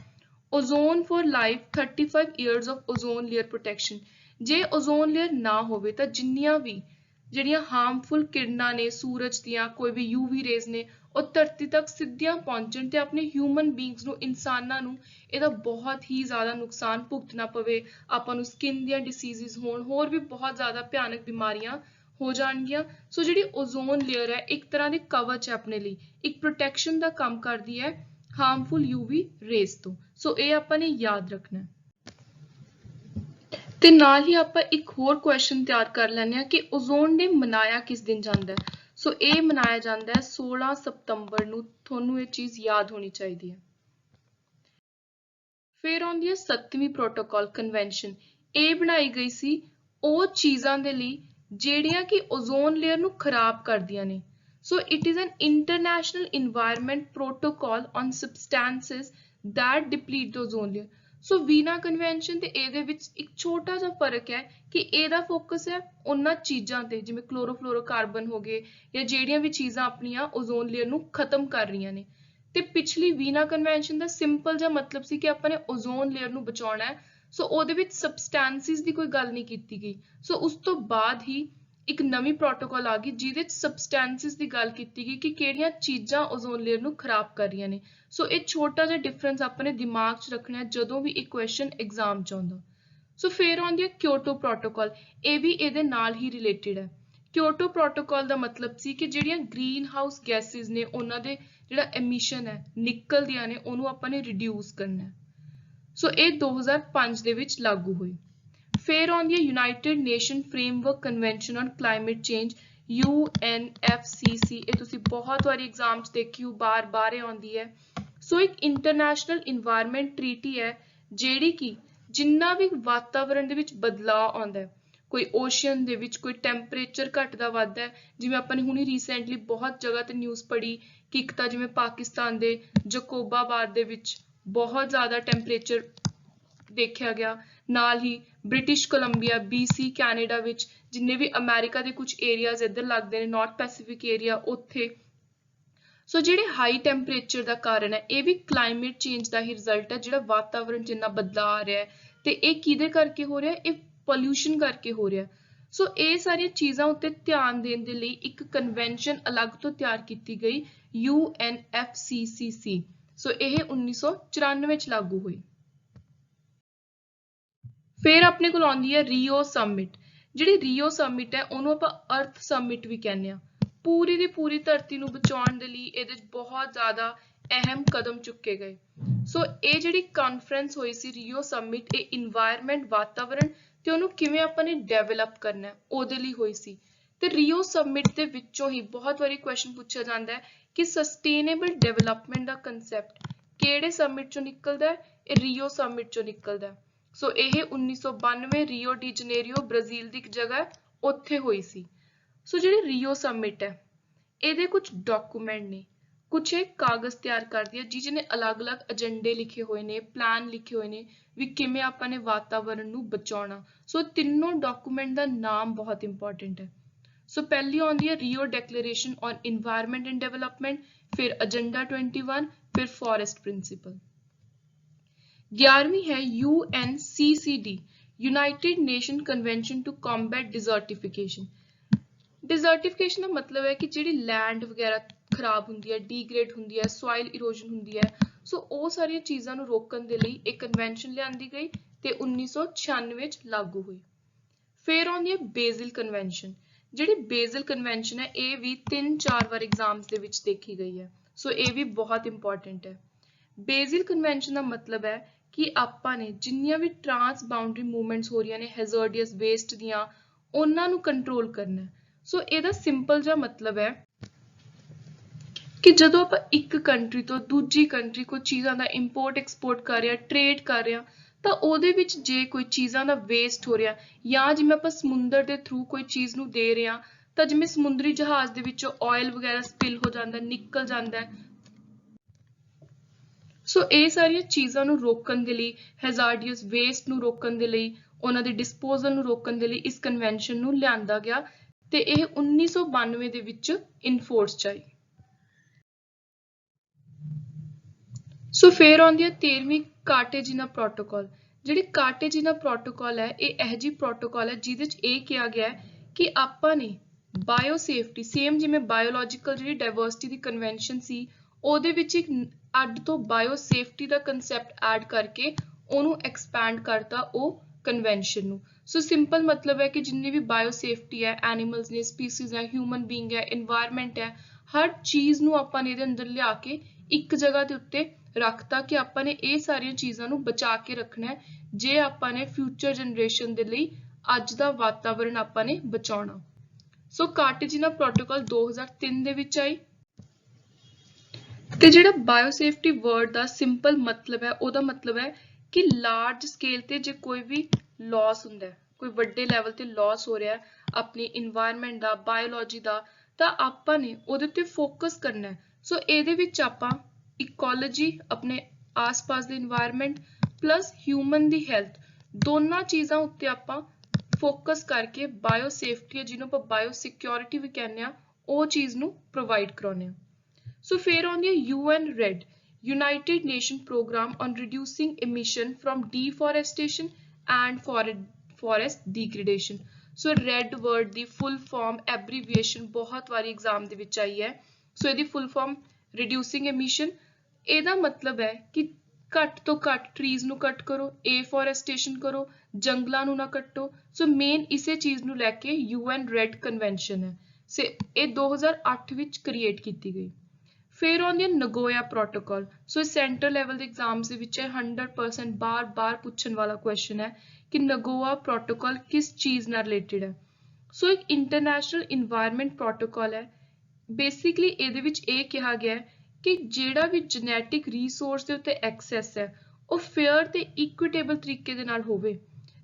Ozone for life 35 years of ozone layer protection. ਜੇ ਓਜ਼ੋਨ ਲੇਅਰ ਨਾ ਹੋਵੇ ਤਾਂ ਜਿੰਨੀਆਂ ਵੀ ਜਿਹੜੀਆਂ ਹਾਰਮਫੁਲ ਕਿਰਨਾਂ ਨੇ ਸੂਰਜ ਦੀਆਂ, ਕੋਈ ਵੀ UV ਰੇਜ਼ ਨੇ, ਉਹ ਧਰਤੀ ਤੱਕ ਸਿੱਧੀਆਂ ਪਹੁੰਚਣ ਤੇ ਆਪਣੇ ਹਿਊਮਨ ਬੀਇੰਗਸ ਨੂੰ, ਇਨਸਾਨਾਂ ਨੂੰ ਇਹਦਾ ਬਹੁਤ ਹੀ ਜ਼ਿਆਦਾ ਨੁਕਸਾਨ ਭੁਗਤਣਾ ਪਵੇ, ਆਪਾਂ ਨੂੰ ਸਕਿਨ ਦੀਆਂ ਡਿਸੀਜ਼ਜ਼ ਹੋਣ, ਹੋਰ ਵੀ ਬਹੁਤ ਜ਼ਿਆਦਾ ਭਿਆਨਕ ਬਿਮਾਰੀਆਂ ਹੋ ਜਾਣਗੀਆਂ। ਸੋ ਜਿਹੜੀ ਓਜ਼ੋਨ ਲੇਅਰ ਹੈ ਇੱਕ ਤਰ੍ਹਾਂ ਦੀ ਕਵਚ ਹੈ ਆਪਣੇ ਲਈ, ਇੱਕ ਪ੍ਰੋਟੈਕਸ਼ਨ ਦਾ ਕੰਮ ਕਰਦੀ ਹੈ ਹਾਰਮਫੁਲ UV ਰੇਜ਼ ਤੋਂ। ਸੋ ਇਹ ਆਪਾਂ ਨੇ ਯਾਦ ਰੱਖਣਾ ਹੈ। ਤੇ ਨਾਲ ਹੀ ਆਪਾਂ ਇੱਕ ਹੋਰ ਕੁਐਸਚਨ ਤਿਆਰ ਕਰ ਲੈਂਦੇ ਹਾਂ ਕਿ ਓਜ਼ੋਨ ਡੇ ਮਨਾਇਆ ਕਿਸ ਦਿਨ ਜਾਂਦਾ ਹੈ। ਸੋ ਇਹ ਮਨਾਇਆ ਜਾਂਦਾ ਹੈ 16 ਸਤੰਬਰ ਨੂੰ। ਤੁਹਾਨੂੰ ਇਹ ਚੀਜ਼ ਯਾਦ ਹੋਣੀ ਚਾਹੀਦੀ ਹੈ। ਫਿਰ ਆਉਂਦੀ ਹੈ 7ਵੀਂ ਪ੍ਰੋਟੋਕਾਲ ਕਨਵੈਨਸ਼ਨ। ਇਹ ਬਣਾਈ ਗਈ ਸੀ ਉਹ ਚੀਜ਼ਾਂ ਦੇ ਲਈ ਜਿਹੜੀਆਂ ਕਿ ਓਜ਼ੋਨ ਲੇਅਰ ਨੂੰ ਖਰਾਬ ਕਰਦੀਆਂ ਨੇ। So it is an international environment protocol on substances that deplete the ozone layer। So Veena convention ਤੇ ਇਹਦੇ ਵਿੱਚ ਇੱਕ ਛੋਟਾ ਜਿਹਾ ਫਰਕ ਹੈ ਕਿ ਇਹਦਾ ਫੋਕਸ ਹੈ ਉਹਨਾਂ ਚੀਜ਼ਾਂ ਤੇ ਜਿਵੇਂ ਕਲੋਰੋਫਲੋਰੋਕਾਰਬਨ ਹੋ ਗਏ ਜਾਂ ਜਿਹੜੀਆਂ ਵੀ ਚੀਜ਼ਾਂ ਆਪਣੀਆਂ ਓਜ਼ੋਨ ਲੇਅਰ ਨੂੰ ਖਤਮ ਕਰ ਰਹੀਆਂ ਨੇ। ਤੇ ਪਿਛਲੀ ਵੀਨਾ ਕਨਵੈਨਸ਼ਨ ਦਾ ਸਿੰਪਲ ਜਿਹਾ ਮਤਲਬ ਸੀ ਕਿ ਆਪਾਂ ਨੇ ਓਜ਼ੋਨ ਲੇਅਰ ਨੂੰ ਬਚਾਉਣਾ ਹੈ। ਸੋ ਉਹਦੇ ਵਿੱਚ ਸਬਸਟੈਂਸਿਸ ਦੀ ਕੋਈ ਗੱਲ ਨਹੀਂ ਕੀਤੀ ਗਈ। ਸੋ ਉਸ ਤੋਂ ਬਾਅਦ ਹੀ ਇੱਕ ਨਵੀਂ ਪ੍ਰੋਟੋਕਾਲ ਆ ਗਈ ਜਿਹਦੇ ਵਿੱਚ ਸਬਸਟੈਂਸਿਸ ਦੀ ਗੱਲ ਕੀਤੀ ਗਈ ਕਿ ਕਿਹੜੀਆਂ ਚੀਜ਼ਾਂ ਓਜ਼ੋਨ ਲੇਅਰ ਨੂੰ ਖਰਾਬ ਕਰ ਰਹੀਆਂ ਨੇ। ਸੋ ਇਹ ਛੋਟਾ ਜਿਹਾ ਡਿਫਰੈਂਸ ਆਪਣੇ ਦਿਮਾਗ 'ਚ ਰੱਖਣਾ ਹੈ ਜਦੋਂ ਵੀ ਇਹ ਕੁਐਸਚਨ ਐਗਜ਼ਾਮ 'ਚ ਆਉਂਦਾ। ਸੋ ਫਿਰ ਆਉਂਦੀ ਹੈ ਕਿਓਟੋ ਪ੍ਰੋਟੋਕਾਲ। ਇਹ ਵੀ ਇਹਦੇ ਨਾਲ ਹੀ ਰਿਲੇਟਡ ਹੈ। ਕਿਓਟੋ ਪ੍ਰੋਟੋਕਾਲ ਦਾ ਮਤਲਬ ਸੀ ਕਿ ਜਿਹੜੀਆਂ ਗ੍ਰੀਨ ਹਾਊਸ ਗੈਸਿਸ ਨੇ ਉਹਨਾਂ ਦੇ ਜਿਹੜਾ ਐਮਿਸ਼ਨ ਹੈ ਨਿਕਲਦੀਆਂ ਨੇ ਉਹਨੂੰ ਆਪਾਂ ਨੇ ਰਿਡਿਊਸ ਕਰਨਾ ਹੈ। ਸੋ ਇਹ 2005 ਦੇ ਵਿੱਚ ਲਾਗੂ ਹੋਈ। ਫਿਰ ਆਉਂਦੀ ਹੈ United nation framework convention on climate change UNFCCC। ਇਹ ਤੁਸੀਂ ਬਹੁਤ ਵਾਰੀ ਐਗਜ਼ਾਮ 'ਚ ਦੇਖੀ ਹੋ, ਬਾਰ-ਬਾਰ ਇਹ ਆਉਂਦੀ ਹੈ। ਸੋ ਇੱਕ ਇੰਟਰਨੈਸ਼ਨਲ ਇਨਵਾਇਰਨਮੈਂਟ ਟ੍ਰੀਟੀ ਹੈ ਜਿਹੜੀ ਕਿ ਜਿੰਨਾ ਵੀ ਵਾਤਾਵਰਣ ਦੇ ਵਿੱਚ ਬਦਲਾਅ ਆਉਂਦਾ ਹੈ, ਕੋਈ ਓਸ਼ੀਅਨ ਦੇ ਵਿੱਚ ਕੋਈ ਟੈਂਪਰੇਚਰ ਘਟਦਾ ਵੱਧਦਾ ਹੈ, ਜਿਵੇਂ ਆਪਾਂ ਨੇ ਹੁਣੀ ਰੀਸੈਂਟਲੀ ਬਹੁਤ ਜਗ੍ਹਾ ਤੇ ਨਿਊਜ਼ ਪੜ੍ਹੀ ਕਿ ਇੱਕ ਤਾਂ ਜਿਵੇਂ ਪਾਕਿਸਤਾਨ ਦੇ ਜਕੋਬਾਬਾਦ ਦੇ ਵਿੱਚ ਬਹੁਤ ਜ਼ਿਆਦਾ ਟੈਂਪਰੇਚਰ ਦੇਖਿਆ ਗਿਆ, ਨਾਲ ਹੀ ਬ੍ਰਿਟਿਸ਼ ਕੋਲੰਬੀਆ BC ਕੈਨੇਡਾ ਵਿੱਚ ਜਿੰਨੇ ਵੀ ਅਮਰੀਕਾ ਦੇ ਕੁਝ ਏਰੀਆਜ਼ ਇੱਧਰ ਲੱਗਦੇ ਨੇ ਨਾਰਥ ਪੈਸੀਫਿਕ ਏਰੀਆ ਉੱਥੇ। ਸੋ ਜਿਹੜੇ ਹਾਈ ਟੈਂਪਰੇਚਰ ਦਾ ਕਾਰਨ ਹੈ ਇਹ ਵੀ ਕਲਾਈਮੇਟ ਚੇਂਜ ਦਾ ਹੀ ਰਿਜ਼ਲਟ ਹੈ, ਜਿਹੜਾ ਵਾਤਾਵਰਣ 'ਚ ਇੰਨਾ ਬਦਲਾਅ ਆ ਰਿਹਾ ਹੈ ਤੇ ਇਹ ਕਿਹਦੇ ਕਰਕੇ ਹੋ ਰਿਹਾ, ਇਹ ਪੋਲਿਊਸ਼ਨ ਕਰਕੇ ਹੋ ਰਿਹਾ। ਸੋ ਇਹ ਸਾਰੀਆਂ ਚੀਜ਼ਾਂ ਉੱਤੇ ਧਿਆਨ ਦੇਣ ਦੇ ਲਈ ਇੱਕ ਕਨਵੈਨਸ਼ਨ ਅਲੱਗ ਤੋਂ ਤਿਆਰ ਕੀਤੀ ਗਈ UNFCCC। ਸੋ ਇਹ 1994 ਚ ਲਾਗੂ ਹੋਈ। ਫਿਰ ਆਪਣੇ ਕੋਲ ਆਉਂਦੀ ਹੈ ਰੀਓ ਸਮਿਟ। ਜਿਹੜੀ ਰੀਓ ਸਮਿਟ ਹੈ ਉਹਨੂੰ ਆਪਾਂ ਅਰਥ ਸਮਿਟ ਵੀ ਕਹਿੰਦੇ ਆ। ਪੂਰੀ ਦੀ ਪੂਰੀ ਧਰਤੀ ਨੂੰ ਬਚਾਉਣ ਦੇ ਲਈ ਇਹਦੇ 'ਚ ਬਹੁਤ ਜ਼ਿਆਦਾ ਅਹਿਮ ਕਦਮ ਚੁੱਕੇ ਗਏ। ਸੋ ਇਹ ਜਿਹੜੀ ਕਾਨਫਰੰਸ ਹੋਈ ਸੀ ਰੀਓ ਸਮਿਟ, ਇਹ ਇਨਵਾਇਰਨਮੈਂਟ ਵਾਤਾਵਰਣ ਤੇ ਉਹਨੂੰ ਕਿਵੇਂ ਆਪਾਂ ਨੇ ਡਿਵੈਲਪ ਕਰਨਾ ਹੈ ਉਹਦੇ ਲਈ ਹੋਈ ਸੀ। ਤੇ ਰੀਓ ਸਮਿਟ ਦੇ ਵਿੱਚੋਂ ਹੀ ਬਹੁਤ ਵਾਰੀ ਕੁਐਸਚਨ ਪੁੱਛਿਆ ਜਾਂਦਾ ਹੈ ਕਿ ਸਸਟੇਨੇਬਲ ਡਿਵੈਲਪਮੈਂਟ ਦਾ ਕੰਸੈਪਟ ਕਿਹੜੇ ਸਮਿਟ ਚੋਂ ਨਿਕਲਦਾ ਹੈ, ਇਹ ਰੀਓ ਸਮਿਟ ਚੋਂ ਨਿਕਲਦਾ ਹੈ। ਸੋ ਇਹ 1992 ਰੀਓ ਡੀ ਜਨੇਰੀਓ ਬ੍ਰਾਜ਼ੀਲ ਦੀ ਇੱਕ ਜਗ੍ਹਾ ਹੈ ਉੱਥੇ ਹੋਈ ਸੀ। ਸੋ ਜਿਹੜੀ ਰੀਓ ਸਮਿਟ ਹੈ ਇਹਦੇ ਕੁਝ ਡਾਕੂਮੈਂਟ ਨੇ, ਕੁਛ ਇਹ ਕਾਗਜ਼ ਤਿਆਰ ਕਰਦੀ ਹੈ ਜਿਹਨੇ ਅਲੱਗ-ਅਲੱਗ ਏਜੰਡੇ ਲਿਖੇ ਹੋਏ ਨੇ, ਪਲਾਨ ਲਿਖੇ ਹੋਏ ਨੇ ਵੀ ਕਿਵੇਂ ਆਪਾਂ ਨੇ ਵਾਤਾਵਰਣ ਨੂੰ ਬਚਾਉਣਾ। ਸੋ ਤਿੰਨੋਂ ਡਾਕੂਮੈਂਟ ਦਾ ਨਾਮ ਬਹੁਤ ਇੰਪੋਰਟੈਂਟ ਹੈ। ਸੋ ਪਹਿਲੀ ਆਉਂਦੀ ਹੈ Rio declaration on environment and development, ਫਿਰ ਏਜੰਡਾ 21, ਫਿਰ ਫੋਰੈਸਟ ਪ੍ਰਿੰਸੀਪਲ। 11ਵੀਂ ਹੈ UNCCD United Nation convention to combat desertification. Desertification ਦਾ ਮਤਲਬ ਹੈ ਕਿ ਜਿਹੜੀ ਲੈਂਡ ਵਗੈਰਾ ਖਰਾਬ ਹੁੰਦੀ ਹੈ, ਡੀਗ੍ਰੇਡ ਹੁੰਦੀ ਹੈ, ਸੋਇਲ ਇਰੋਜਨ ਹੁੰਦੀ ਹੈ। ਸੋ ਉਹ ਸਾਰੀਆਂ ਚੀਜ਼ਾਂ ਨੂੰ ਰੋਕਣ ਦੇ ਲਈ ਇੱਕ ਕਨਵੈਨਸ਼ਨ ਲਿਆਂਦੀ ਗਈ ਤੇ 1996 ਚ ਲਾਗੂ ਹੋਈ। ਫਿਰ ਆਉਂਦੀ ਹੈ ਬੇਜ਼ਲ ਕਨਵੈਨਸ਼ਨ। ਜਿਹੜੀ ਬੇਜ਼ਲ ਕਨਵੈਨਸ਼ਨ ਹੈ ਇਹ ਵੀ 3-4 ਵਾਰ ਐਗਜ਼ਾਮਸ ਦੇ ਵਿੱਚ ਦੇਖੀ ਗਈ ਹੈ। ਸੋ ਇਹ ਵੀ ਬਹੁਤ ਇੰਪੋਰਟੈਂਟ ਹੈ। ਬੇਜ਼ਲ ਕਨਵੈਨਸ਼ਨ ਦਾ ਮਤਲਬ ਹੈ ਕਿ ਆਪਾਂ ਨੇ ਜਿੰਨੀਆਂ ਵੀ ਟਰਾਂਸ ਬਾਉਂਡਰੀ ਮੂਵਮੈਂਟਸ ਹੋ ਰਹੀਆਂ ਨੇ ਹੈਜ਼ਰਡੀਅਸ ਵੇਸਟ ਦੀਆਂ, ਉਹਨਾਂ ਨੂੰ ਕੰਟਰੋਲ ਕਰਨਾ ਹੈ। ਸੋ ਇਹਦਾ ਸਿੰਪਲ ਜਿਹਾ ਮਤਲਬ ਹੈ ਕਿ ਜਦੋਂ ਆਪਾਂ ਇੱਕ ਕੰਟਰੀ ਤੋਂ ਦੂਜੀ ਕੰਟਰੀ ਕੋਈ ਚੀਜ਼ਾਂ ਦਾ ਇੰਪੋਰਟ ਐਕਸਪੋਰਟ ਕਰ ਰਹੇ ਹਾਂ, ਟ੍ਰੇਡ ਕਰ ਰਹੇ ਹਾਂ, ਤਾਂ ਉਹਦੇ ਵਿੱਚ ਜੇ ਕੋਈ ਚੀਜ਼ਾਂ ਦਾ ਵੇਸਟ ਹੋ ਰਿਹਾ ਜਾਂ ਜਿਵੇਂ ਆਪਾਂ ਸਮੁੰਦਰ ਦੇ ਥਰੂ ਕੋਈ ਚੀਜ਼ ਨੂੰ ਦੇ ਰਹੇ ਹਾਂ ਤਾਂ ਜਿਵੇਂ ਸਮੁੰਦਰੀ ਜਹਾਜ਼ ਦੇ ਵਿੱਚੋਂ ਆਇਲ ਵਗੈਰਾ ਸਪਿਲ ਹੋ ਜਾਂਦਾ, ਨਿਕਲ ਜਾਂਦਾ ਹੈ। ਸੋ ਇਹ ਸਾਰੀਆਂ ਚੀਜ਼ਾਂ ਨੂੰ ਰੋਕਣ ਦੇ ਲਈ, ਹੈਜ਼ਾਰਡੀਅਸ ਵੇਸਟ ਨੂੰ ਰੋਕਣ ਦੇ ਲਈ, ਉਹਨਾਂ ਦੇ ਡਿਸਪੋਜ਼ਲ ਨੂੰ ਰੋਕਣ ਦੇ ਲਈ ਇਸ ਕਨਵੈਨਸ਼ਨ ਨੂੰ ਲਿਆਂਦਾ ਗਿਆ ਤੇ ਇਹ 1992 ਦੇ ਵਿੱਚ ਇਨਫੋਰਸ ਚ ਆਈ। ਸੋ ਫਿਰ ਆਉਂਦੀ ਹੈ 13ਵੀਂ ਕਾਰਟੇਜੀਨਾ ਪ੍ਰੋਟੋਕਾਲ। ਜਿਹੜੀ ਕਾਰਟੇਜੀਨਾ ਪ੍ਰੋਟੋਕਾਲ ਹੈ ਇਹ ਇਹੋ ਜਿਹੀ ਪ੍ਰੋਟੋਕਾਲ ਹੈ ਜਿਹਦੇ ਚ ਇਹ ਕਿਹਾ ਗਿਆ ਹੈ ਕਿ ਆਪਾਂ ਨੇ ਬਾਇਓ ਸੇਫਟੀ, ਸੇਮ ਜਿਵੇਂ ਬਾਇਓਲੋਜੀਕਲ ਜਿਹੜੀ ਡਾਇਵਰਸਿਟੀ ਦੀ ਕਨਵੈਨਸ਼ਨ ਸੀ ਉਹਦੇ ਵਿੱਚ ਇੱਕ ਅੱਡ ਤੋਂ ਬਾਇਓ ਸੇਫਟੀ ਦਾ ਕੰਸੈਪਟ ਐਡ ਕਰਕੇ ਉਹਨੂੰ ਐਕਸਪੈਂਡ ਕਰਤਾ ਉਹ ਕਨਵੈਨਸ਼ਨ ਨੂੰ। ਸੋ ਸਿੰਪਲ ਮਤਲਬ ਹੈ ਕਿ ਜਿੰਨੀ ਵੀ ਬਾਇਓ ਸੇਫਟੀ ਹੈ, ਐਨੀਮਲਸ ਨੇ, ਸਪੀਸੀਜ਼ ਹੈ, ਹਿਊਮਨ ਬੀਇੰਗ ਹੈ, ਇਨਵਾਇਰਨਮੈਂਟ ਹੈ, ਹਰ ਚੀਜ਼ ਨੂੰ ਆਪਾਂ ਨੇ ਇਹਦੇ ਅੰਦਰ ਲਿਆ ਕੇ ਇੱਕ ਜਗ੍ਹਾ ਦੇ ਉੱਤੇ ਰੱਖਤਾ ਕਿ ਆਪਾਂ ਨੇ ਇਹ ਸਾਰੀਆਂ ਚੀਜ਼ਾਂ ਨੂੰ ਬਚਾ ਕੇ ਰੱਖਣਾ ਹੈ ਜੇ ਆਪਾਂ ਨੇ ਫਿਊਚਰ ਜਨਰੇਸ਼ਨ ਦੇ ਲਈ ਅੱਜ ਦਾ ਵਾਤਾਵਰਣ ਆਪਾਂ ਨੇ ਬਚਾਉਣਾ। ਸੋ ਕਾਰਟੇਜੀਨਾ ਪ੍ਰੋਟੋਕਾਲ 2003 ਦੇ ਵਿੱਚ ਆਈ। ਤੇ ਜਿਹੜਾ ਬਾਇਓਸੇਫਟੀ ਵਰਡ ਦਾ ਸਿੰਪਲ ਮਤਲਬ ਹੈ, ਉਹਦਾ ਮਤਲਬ ਹੈ ਕਿ ਲਾਰਜ ਸਕੇਲ ਤੇ ਜੇ ਕੋਈ ਵੀ ਲਾਸ ਹੁੰਦਾ ਹੈ, ਕੋਈ ਵੱਡੇ ਲੈਵਲ ਤੇ ਲਾਸ ਹੋ ਰਿਹਾ ਆਪਣੀ ਇਨਵਾਇਰਨਮੈਂਟ ਦਾ, ਬਾਇਓਲੋਜੀ ਦਾ, ਤਾਂ ਆਪਾਂ ਨੇ ਉਹਦੇ ਉੱਤੇ ਫੋਕਸ ਕਰਨਾ ਹੈ। ਸੋ ਇਹਦੇ ਵਿੱਚ ਆਪਾਂ ਇਕੋਲੋਜੀ, ਆਪਣੇ ਆਸ-ਪਾਸ ਦੇ ਇਨਵਾਇਰਨਮੈਂਟ ਪਲੱਸ ਹਿਊਮਨ ਦੀ ਹੈਲਥ, ਦੋਨਾਂ ਚੀਜ਼ਾਂ ਉੱਤੇ ਆਪਾਂ ਫੋਕਸ ਕਰਕੇ ਬਾਇਓਸੇਫਟੀ, ਜਿਹਨੂੰ ਆਪਾਂ ਬਾਇਓ ਸਿਕਿਉਰਿਟੀ ਵੀ ਕਹਿੰਦੇ ਆ, ਉਹ ਚੀਜ਼ ਨੂੰ ਪ੍ਰੋਵਾਈਡ ਕਰਾਉਂਦੇ ਆ। ਸੋ ਫਿਰ ਆਉਂਦੀ ਹੈ UN RED, United Nation Program on Reducing Emission from Deforestation and Forest Degradation। So RED word the full form abbreviation ਬਹੁਤ ਵਾਰੀ ਐਗਜ਼ਾਮ ਦੇ ਵਿੱਚ ਆਈ ਹੈ। ਸੋ ਇਹਦੀ full form reducing emission, ਇਹਦਾ ਮਤਲਬ ਹੈ ਕਿ ਘੱਟ ਤੋਂ ਘੱਟ ਟਰੀਜ਼ ਨੂੰ ਕੱਟ ਕਰੋ, afforestation ਕਰੋ, ਜੰਗਲਾਂ ਨੂੰ ਨਾ ਕੱਟੋ। ਸੋ ਮੇਨ ਇਸੇ ਚੀਜ਼ ਨੂੰ ਲੈ ਕੇ UN RED ਕਨਵੈਨਸ਼ਨ ਹੈ। ਇਹ 2008 ਵਿੱਚ ਕ੍ਰੀਏਟ ਕੀਤੀ ਗਈ। ਫਿਰ ਆਉਂਦੀ ਹੈ ਨਗੋਇਆ ਪ੍ਰੋਟੋਕਾਲ। ਸੋ ਇਹ ਸੈਂਟਰ ਲੈਵਲ ਦੇ ਐਗਜ਼ਾਮਸ ਦੇ ਵਿੱਚ 100% ਬਾਰ-ਬਾਰ ਪੁੱਛਣ ਵਾਲਾ ਕੁਐਸਚਨ ਹੈ ਕਿ ਨਗੋਆ ਪ੍ਰੋਟੋਕਾਲ ਕਿਸ ਚੀਜ਼ ਨਾਲ ਰਿਲੇਟਡ ਹੈ। ਸੋ ਇੱਕ ਇੰਟਰਨੈਸ਼ਨਲ ਇਨਵਾਇਰਨਮੈਂਟ ਪ੍ਰੋਟੋਕਾਲ ਹੈ। ਬੇਸਿਕਲੀ ਇਹਦੇ ਵਿੱਚ ਇਹ ਕਿਹਾ ਗਿਆ ਹੈ ਕਿ ਜਿਹੜਾ ਵੀ ਜੈਨੇਟਿਕ ਰਿਸੋਰਸ ਦੇ ਉੱਤੇ ਐਕਸੈਸ ਹੈ, ਉਹ ਫੇਅਰ ਤੇ ਇਕੁਇਟੇਬਲ ਤਰੀਕੇ ਦੇ ਨਾਲ ਹੋਵੇ,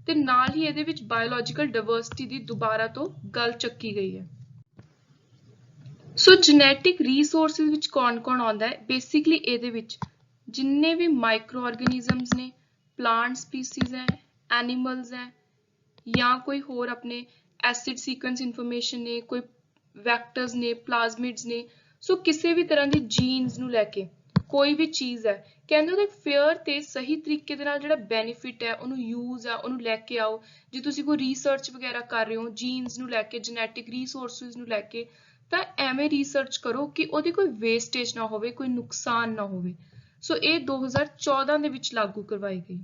ਤੇ ਨਾਲ ਹੀ ਇਹਦੇ ਵਿੱਚ ਬਾਇਓਲੋਜੀਕਲ ਡਾਇਵਰਸਿਟੀ ਦੀ ਦੁਬਾਰਾ ਤੋਂ ਗੱਲ ਚੱਕੀ ਗਈ ਹੈ। ਸੋ ਜੈਨੇਟਿਕ ਰਿਸੋਰਸਿਸ ਵਿੱਚ ਕੌਣ-ਕੌਣ ਆਉਂਦਾ ਹੈ? ਬੇਸਿਕਲੀ ਇਹਦੇ ਵਿੱਚ ਜਿੰਨੇ ਵੀ ਮਾਈਕਰੋ ਆਰਗੇਨਿਜ਼ਮਸ ਨੇ, ਪਲਾਂਟ ਸਪੀਸੀਜ਼ ਹੈ, ਐਨੀਮਲਸ ਹੈ, ਜਾਂ ਕੋਈ ਹੋਰ ਆਪਣੇ ਐਸਿਡ ਸੀਕੁਐਂਸ ਇਨਫੋਰਮੇਸ਼ਨ ਨੇ, ਕੋਈ ਵੈਕਟਰਸ ਨੇ, ਪਲਾਜ਼ਮਿਡਸ ਨੇ। ਸੋ ਕਿਸੇ ਵੀ ਤਰ੍ਹਾਂ ਦੀ ਜੀਨਸ ਨੂੰ ਲੈ ਕੇ ਕੋਈ ਵੀ ਚੀਜ਼ ਹੈ, ਕਹਿੰਦੇ ਉਹਦਾ ਫੇਅਰ ਤੇ ਸਹੀ ਤਰੀਕੇ ਦੇ ਨਾਲ ਜਿਹੜਾ ਬੈਨੀਫਿਟ ਹੈ, ਉਹਨੂੰ ਯੂਜ਼ ਆ, ਉਹਨੂੰ ਲੈ ਕੇ ਆਓ। ਜੇ ਤੁਸੀਂ ਕੋਈ ਰਿਸਰਚ ਵਗੈਰਾ ਕਰ ਰਹੇ ਹੋ ਜੀਨਸ ਨੂੰ ਲੈ ਕੇ, ਜੈਨੇਟਿਕ ਰਿਸੋਰਸਿਸ ਨੂੰ ਲੈ ਕੇ, ਤਾਂ ਐਵੇਂ ਰਿਸਰਚ ਕਰੋ ਕਿ ਉਹਦੀ ਕੋਈ ਵੇਸਟੇਜ ਨਾ ਹੋਵੇ, ਕੋਈ ਨੁਕਸਾਨ ਨਾ ਹੋਵੇ। ਸੋ ਇਹ 2014 ਦੇ ਵਿੱਚ ਲਾਗੂ ਕਰਵਾਈ ਗਈ।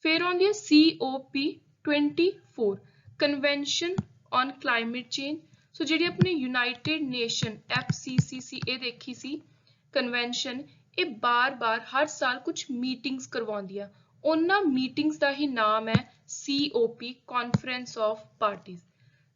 ਫਿਰ ਆਉਂਦੀ ਹੈ COP24 convention on climate change. So ਜਿਹੜੀ ਆਪਣੀ ਯੂਨਾਈਟਿਡ ਨੇਸ਼ਨ FCCC ਇਹ ਦੇਖੀ ਸੀ ਕਨਵੈਨਸ਼ਨ, ਇਹ ਬਾਰ-ਬਾਰ ਹਰ ਸਾਲ ਕੁਝ ਮੀਟਿੰਗਸ ਕਰਵਾਉਂਦੀ ਆ। ਉਹਨਾਂ ਮੀਟਿੰਗਸ ਦਾ ਹੀ ਨਾਮ ਹੈ COP, ਕਾਨਫਰੰਸ ਆਫ ਪਾਰਟੀਜ਼।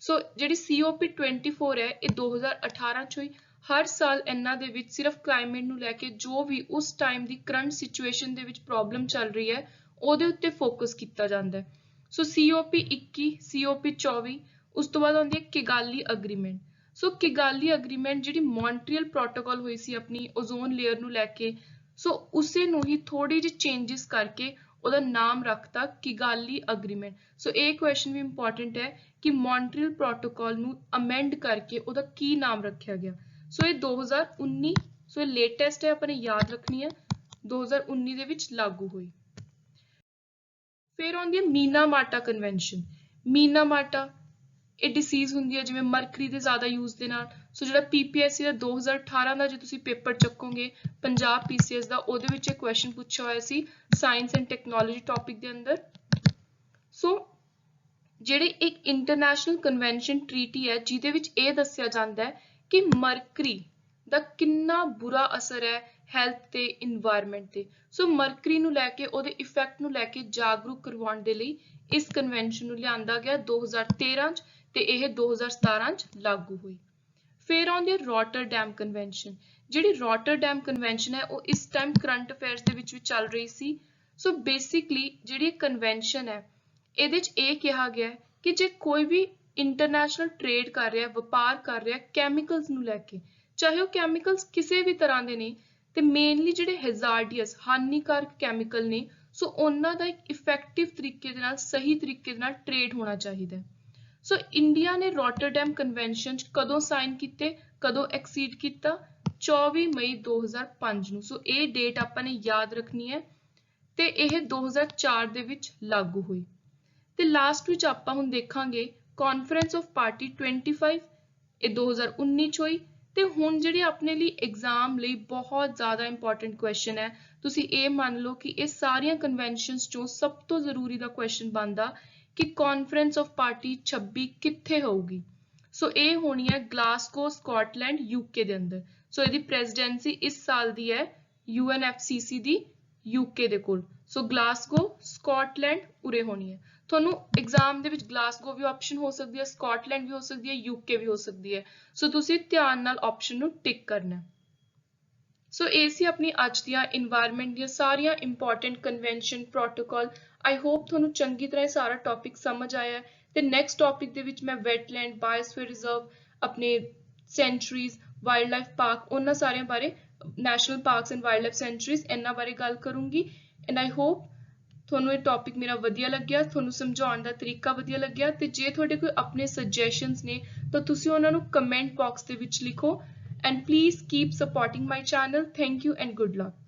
ਸੋ ਜਿਹੜੀ COP24 ਹੈ, ਇਹ 2018 ਚ ਹੋਈ। ਹਰ ਸਾਲ ਇਹਨਾਂ ਦੇ ਵਿੱਚ ਸਿਰਫ ਕਲਾਈਮੇਟ ਨੂੰ ਲੈ ਕੇ ਜੋ ਵੀ ਉਸ ਟਾਈਮ ਦੀ ਕਰੰਟ ਸਿਚੁਏਸ਼ਨ ਦੇ ਵਿੱਚ ਪ੍ਰੋਬਲਮ ਚੱਲ ਰਹੀ ਹੈ, ਉਹਦੇ ਉੱਤੇ ਫੋਕਸ ਕੀਤਾ ਜਾਂਦਾ ਹੈ। ਸੋ COP21, COP24, ਉਸ ਤੋਂ ਬਾਅਦ ਆਉਂਦੀ ਹੈ ਕਿਗਾਲੀ ਅਗਰੀਮੈਂਟ। ਸੋ ਕਿਗਾਲੀ ਅਗਰੀਮੈਂਟ ਜਿਹੜੀ ਮੌਂਟਰੀਅਲ ਪ੍ਰੋਟੋਕਾਲ ਹੋਈ ਸੀ ਆਪਣੀ ਓਜ਼ੋਨ ਲੇਅਰ ਨੂੰ ਲੈ ਕੇ, ਸੋ ਉਸੇ ਨੂੰ ਹੀ ਥੋੜੀ ਜਿਹੀ ਚੇਂਜਸ ਕਰਕੇ ਉਹਦਾ ਨਾਮ ਰੱਖਤਾ ਕਿਗਾਲੀ ਅਗਰੀਮੈਂਟ। ਸੋ ਇਹ ਕੁਐਸਚਨ ਵੀ ਇੰਪੋਰਟੈਂਟ ਹੈ ਕਿ ਮੌਂਟਰੀਅਲ ਪ੍ਰੋਟੋਕਾਲ ਨੂੰ ਅਮੈਂਡ ਕਰਕੇ ਉਹਦਾ ਕੀ ਨਾਮ ਰੱਖਿਆ ਗਿਆ। ਸੋ ਇਹ 2019, ਸੋ ਇਹ ਲੇਟੈਸਟ ਹੈ, ਆਪਾਂ ਨੇ ਯਾਦ ਰੱਖਣੀ ਹੈ, 2019 ਦੇ ਵਿੱਚ ਲਾਗੂ ਹੋਈ। ਫਿਰ ਆਉਂਦੀ ਹੈ ਮੀਨਾਮਾਟਾ ਕਨਵੈਨਸ਼ਨ। ਮੀਨਾਮਾਟਾ ਇਹ ਡਿਸੀਜ਼ ਹੁੰਦੀ ਹੈ ਜਿਵੇਂ ਮਰਕਰੀ ਦੇ ਜ਼ਿਆਦਾ ਯੂਜ਼ ਦੇ ਨਾਲ। ਸੋ ਜਿਹੜਾ PPSC ਦਾ 2018 ਦਾ ਜੇ ਤੁਸੀਂ ਪੇਪਰ ਚੱਕੋਗੇ ਪੰਜਾਬ PCS ਦਾ, ਉਹਦੇ ਵਿੱਚ ਇਹ ਕੁਐਸਚਨ ਪੁੱਛਿਆ ਹੋਇਆ ਸੀ ਸਾਇੰਸ ਐਂਡ ਟੈਕਨੋਲੋਜੀ ਟੌਪਿਕ ਦੇ ਅੰਦਰ। ਸੋ ਜਿਹੜੀ ਇੱਕ ਇੰਟਰਨੈਸ਼ਨਲ ਕਨਵੈਨਸ਼ਨ ਟ੍ਰੀਟੀ ਹੈ, ਜਿਹਦੇ ਵਿੱਚ ਇਹ ਦੱਸਿਆ ਜਾਂਦਾ ਹੈ ਕਿ ਮਰਕਰੀ ਦਾ ਕਿੰਨਾ ਬੁਰਾ ਅਸਰ ਹੈ ਹੈਲਥ ਤੇ ਇਨਵਾਇਰਨਮੈਂਟ ਤੇ। ਸੋ ਮਰਕਰੀ ਨੂੰ ਲੈ ਕੇ, ਉਹਦੇ ਇਫੈਕਟ ਨੂੰ ਲੈ ਕੇ ਜਾਗਰੂਕ ਕਰਵਾਉਣ ਦੇ ਲਈ ਇਸ ਕਨਵੈਨਸ਼ਨ ਨੂੰ ਲਿਆਂਦਾ ਗਿਆ 2013 ਚ, ਤੇ ਇਹ 2017 ਚ ਲਾਗੂ ਹੋਈ। ਫਿਰ ਆਉਂਦੀ ਹੈ ਰੋਟਰਡੈਮ ਕਨਵੈਨਸ਼ਨ। ਜਿਹੜੀ ਰੋਟਰਡੈਮ ਕਨਵੈਨਸ਼ਨ ਹੈ, ਉਹ ਇਸ ਟਾਈਮ ਕਰੰਟ ਅਫੇਅਰਸ ਦੇ ਵਿੱਚ ਵੀ ਚੱਲ ਰਹੀ ਸੀ। ਸੋ ਬੇਸਿਕਲੀ ਜਿਹੜੀ ਕਨਵੈਨਸ਼ਨ ਹੈ, ਇਹਦੇ ਚ ਇਹ ਕਿਹਾ ਗਿਆ ਹੈ ਕਿ ਜੇ ਕੋਈ ਵੀ ਇੰਟਰਨੈਸ਼ਨਲ ਟ੍ਰੇਡ ਕਰ ਰਿਹਾ, ਵਪਾਰ ਕਰ ਰਿਹਾ ਕੈਮੀਕਲਸ ਨੂੰ ਲੈ ਕੇ, ਚਾਹੇ ਉਹ ਕੈਮੀਕਲਸ ਕਿਸੇ ਵੀ ਤਰ੍ਹਾਂ ਦੇ ਨੇ, ਤੇ ਮੇਨਲੀ ਜਿਹੜੇ ਹੈਜ਼ਾਰਡੀਅਸ ਹਾਨੀਕਾਰਕ ਕੈਮੀਕਲ ਨੇ, ਸੋ ਉਹਨਾਂ ਦਾ ਇੱਕ ਇਫੈਕਟਿਵ ਤਰੀਕੇ ਦੇ ਨਾਲ, ਸਹੀ ਤਰੀਕੇ ਦੇ ਨਾਲ ਟ੍ਰੇਡ ਹੋਣਾ ਚਾਹੀਦਾ ਹੈ। ਸੋ ਇੰਡੀਆ ਨੇ ਰੋਟਰਡੈਮ ਕਨਵੈਨਸ਼ਨ ਕਦੋਂ ਸਾਈਨ ਕੀਤੇ, ਕਦੋਂ ਐਕਸੀਡ ਕੀਤਾ? 24 ਮਈ 2005 ਨੂੰ। ਸੋ ਇਹ ਡੇਟ ਆਪਾਂ ਨੇ ਯਾਦ ਰੱਖਣੀ ਹੈ, ਤੇ ਇਹ 2004 ਦੇ ਵਿੱਚ ਲਾਗੂ ਹੋਈ। ਤੇ ਲਾਸਟ ਵਿੱਚ ਆਪਾਂ ਹੁਣ ਦੇਖਾਂਗੇ ਕਾਨਫਰੰਸ ਆਫ ਪਾਰਟੀ 25, ਇਹ 2019 ਚ ਹੋਈ। ਤੇ ਹੁਣ ਜਿਹੜੀ ਆਪਣੇ ਲਈ ਐਗਜ਼ਾਮ ਲਈ ਬਹੁਤ ਜ਼ਿਆਦਾ ਇੰਪੋਰਟੈਂਟ ਕੁਐਸਚਨ ਹੈ, ਤੁਸੀਂ ਇਹ ਮੰਨ ਲਓ ਕਿ ਇਹ ਸਾਰੀਆਂ ਕਨਵੈਨਸ਼ਨਸ ਚੋਂ ਸਭ ਤੋਂ ਜ਼ਰੂਰੀ ਦਾ ਕੁਐਸਚਨ ਬਣਦਾ ਕਿ ਕਾਨਫਰੰਸ ਆਫ ਪਾਰਟੀ 26 ਕਿੱਥੇ ਹੋਊਗੀ? ਸੋ ਇਹ ਹੋਣੀ ਹੈ ਗਲਾਸਗੋ, ਸਕਾਟਲੈਂਡ, UK ਦੇ ਅੰਦਰ। ਸੋ ਇਹਦੀ ਪ੍ਰੈਜ਼ੀਡੈਂਸੀ ਇਸ ਸਾਲ ਦੀ ਹੈ UNFCCC ਦੀ UK ਦੇ ਕੋਲ। ਸੋ ਗਲਾਸਗੋ, ਸਕਾਟਲੈਂਡ ਉਰੇ ਹੋਣੀ ਹੈ। ਤੁਹਾਨੂੰ ਐਗਜ਼ਾਮ ਦੇ ਵਿੱਚ ਗਲਾਸਗੋ ਵੀ ਆਪਸ਼ਨ ਹੋ ਸਕਦੀ ਹੈ, ਸਕਾਟਲੈਂਡ ਵੀ ਹੋ ਸਕਦੀ ਹੈ, ਯੂਕੇ ਵੀ ਹੋ ਸਕਦੀ ਹੈ। ਸੋ ਤੁਸੀਂ ਧਿਆਨ ਨਾਲ ਆਪਸ਼ਨ ਨੂੰ ਟਿਕ ਕਰਨਾ। ਸੋ ਇਹ ਸੀ ਆਪਣੀ ਅੱਜ ਦੀਆਂ ਇਨਵਾਇਰਨਮੈਂਟ ਦੀਆਂ ਸਾਰੀਆਂ important convention protocol. I hope ਤੁਹਾਨੂੰ ਚੰਗੀ ਤਰ੍ਹਾਂ ਇਹ ਸਾਰਾ ਟੌਪਿਕ ਸਮਝ ਆਇਆ ਹੈ। ਤੇ ਨੈਕਸਟ ਟੌਪਿਕ ਦੇ ਵਿੱਚ ਮੈਂ ਵੈਟਲੈਂਡ, ਬਾਇਓਸਫੀਅਰ ਰਿਜ਼ਰਵ, ਆਪਣੇ ਸੈਂਚੁਰੀਜ਼, ਵਾਈਲਡ ਲਾਈਫ ਪਾਰਕ, ਉਹਨਾਂ ਸਾਰਿਆਂ ਬਾਰੇ, national parks and wildlife sanctuaries, ਇਹਨਾਂ ਬਾਰੇ ਗੱਲ ਕਰੂੰਗੀ। ਐਂਡ ਆਈ ਹੋਪ ਤੁਹਾਨੂੰ ਇਹ ਟੌਪਿਕ ਮੇਰਾ ਵਧੀਆ ਲੱਗਿਆ, ਤੁਹਾਨੂੰ ਸਮਝਾਉਣ ਦਾ ਤਰੀਕਾ ਵਧੀਆ ਲੱਗਿਆ। ਤੇ ਜੇ ਤੁਹਾਡੇ ਕੋਈ ਆਪਣੇ ਸਜੈਸ਼ਨਸ ਨੇ ਤਾਂ ਤੁਸੀਂ ਉਹਨਾਂ ਨੂੰ ਕਮੈਂਟ ਬਾਕਸ ਦੇ ਵਿੱਚ ਲਿਖੋ। And please keep supporting my channel. Thank you and good luck.